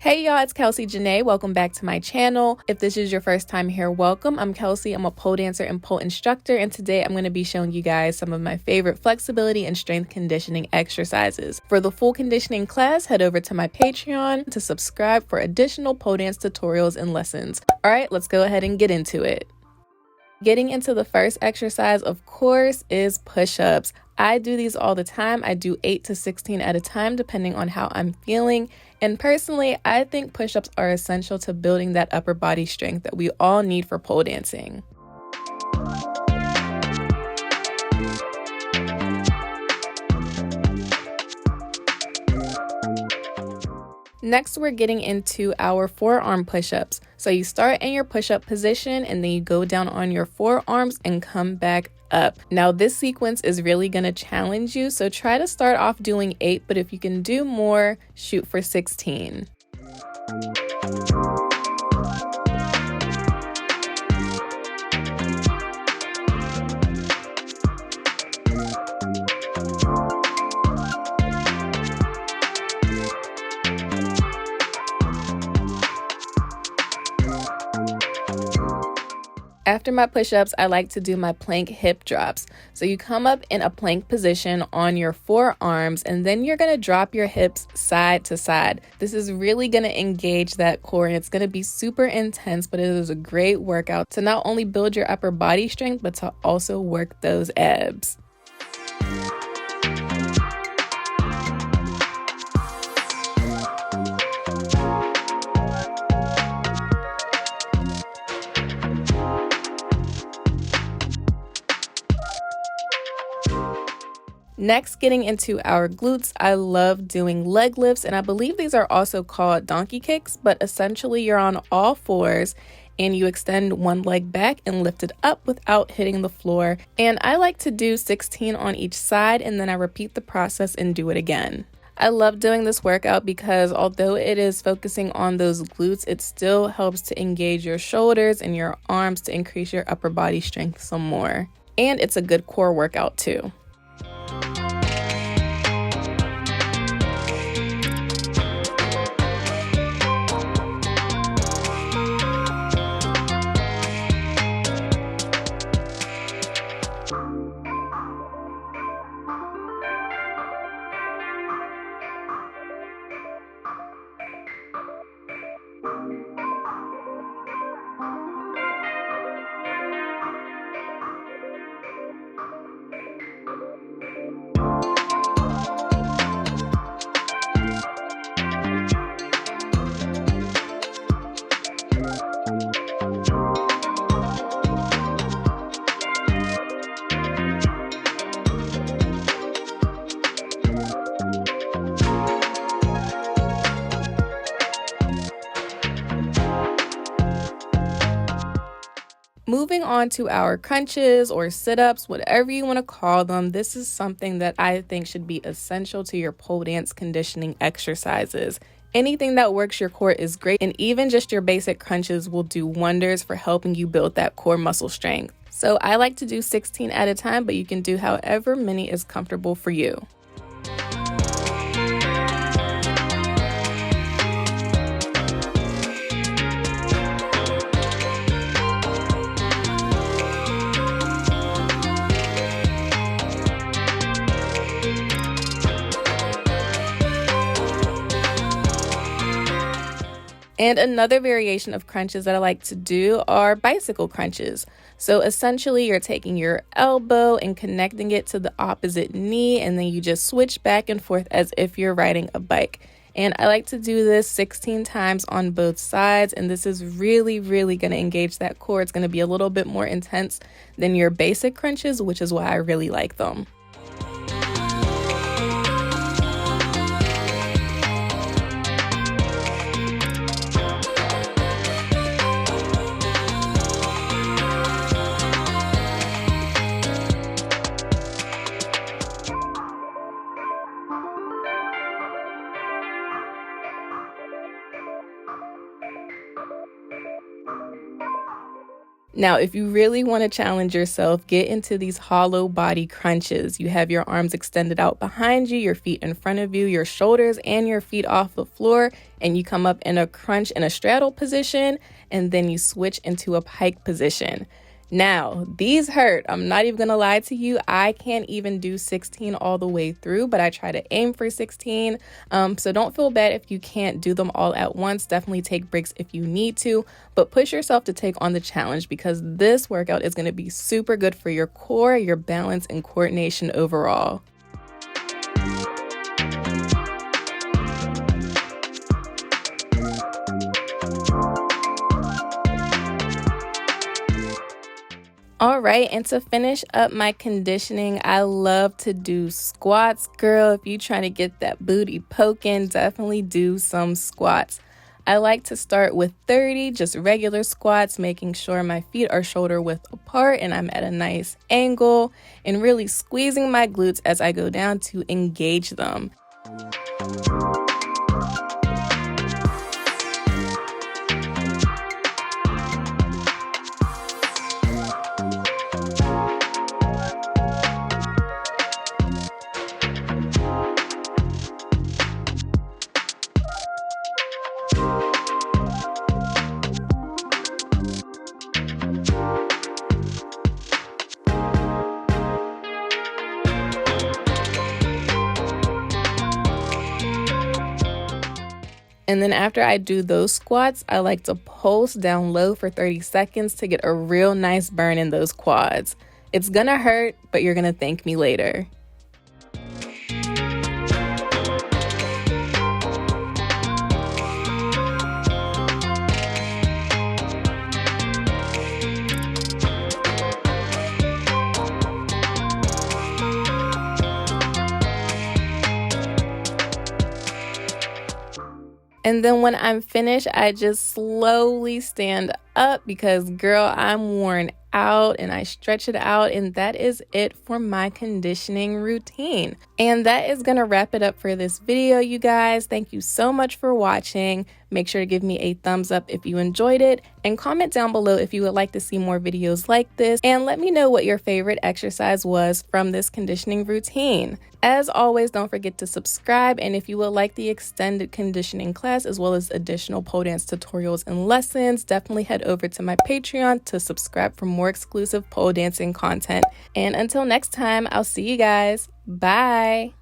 Hey y'all, it's Kelsey Janay. Welcome back to my channel. If this is your first time here, welcome. I'm Kelsey. I'm a pole dancer and pole instructor, and today I'm going to be showing you guys some of my favorite flexibility and strength conditioning exercises. For the full conditioning class, head over to my Patreon to subscribe for additional pole dance tutorials and lessons. All right, let's go ahead and get into it. Getting into the first exercise, of course, is push-ups. I do these all the time. I do 8 to 16 at a time, depending on how I'm feeling. And personally, I think push-ups are essential to building that upper body strength that we all need for pole dancing. Next, we're getting into our forearm push-ups. So you start in your push-up position and then you go down on your forearms and come back up. Now this sequence is really going to challenge you, so try to start off doing 8, but if you can do more, shoot for 16. After my push-ups, I like to do my plank hip drops. So you come up in a plank position on your forearms, and then you're going to drop your hips side to side. This is really going to engage that core, and it's going to be super intense, but it is a great workout to not only build your upper body strength, but to also work those abs. Next, getting into our glutes, I love doing leg lifts, and I believe these are also called donkey kicks, but essentially you're on all fours and you extend one leg back and lift it up without hitting the floor. And I like to do 16 on each side, and then I repeat the process and do it again. I love doing this workout because although it is focusing on those glutes, it still helps to engage your shoulders and your arms to increase your upper body strength some more. And it's a good core workout too. Moving on to our crunches or sit-ups, whatever you want to call them, this is something that I think should be essential to your pole dance conditioning exercises. Anything that works your core is great, and even just your basic crunches will do wonders for helping you build that core muscle strength. So I like to do 16 at a time, but you can do however many is comfortable for you. And another variation of crunches that I like to do are bicycle crunches. So essentially you're taking your elbow and connecting it to the opposite knee, and then you just switch back and forth as if you're riding a bike. And I like to do this 16 times on both sides, and this is really going to engage that core. It's going to be a little bit more intense than your basic crunches, which is why I really like them. Now, if you really want to challenge yourself, get into these hollow body crunches. You have your arms extended out behind you, your feet in front of you, your shoulders and your feet off the floor, and you come up in a crunch in a straddle position, and then you switch into a pike position. Now, these hurt. I'm not even gonna lie to you. I can't even do 16 all the way through, but I try to aim for 16. So don't feel bad if you can't do them all at once. Definitely take breaks if you need to, but push yourself to take on the challenge because this workout is gonna be super good for your core, your balance, and coordination overall. All right, and to finish up my conditioning, I love to do squats. Girl, if you're trying to get that booty poking, definitely do some squats. I like to start with 30, just regular squats, making sure my feet are shoulder width apart and I'm at a nice angle, and really squeezing my glutes as I go down to engage them. And then after I do those squats, I like to pulse down low for 30 seconds to get a real nice burn in those quads. It's gonna hurt, but you're gonna thank me later. And then when I'm finished, I just slowly stand up because, girl, I'm worn out, and I stretch it out, and that is it for my conditioning routine. And that is gonna wrap it up for this video, you guys. Thank you so much for watching. Make sure to give me a thumbs up if you enjoyed it, and comment down below if you would like to see more videos like this, and let me know what your favorite exercise was from this conditioning routine. As always, don't forget to subscribe, and if you would like the extended conditioning class as well as additional pole dance tutorials and lessons, definitely head over to my Patreon to subscribe for more exclusive pole dancing content. And until next time, I'll see you guys. Bye.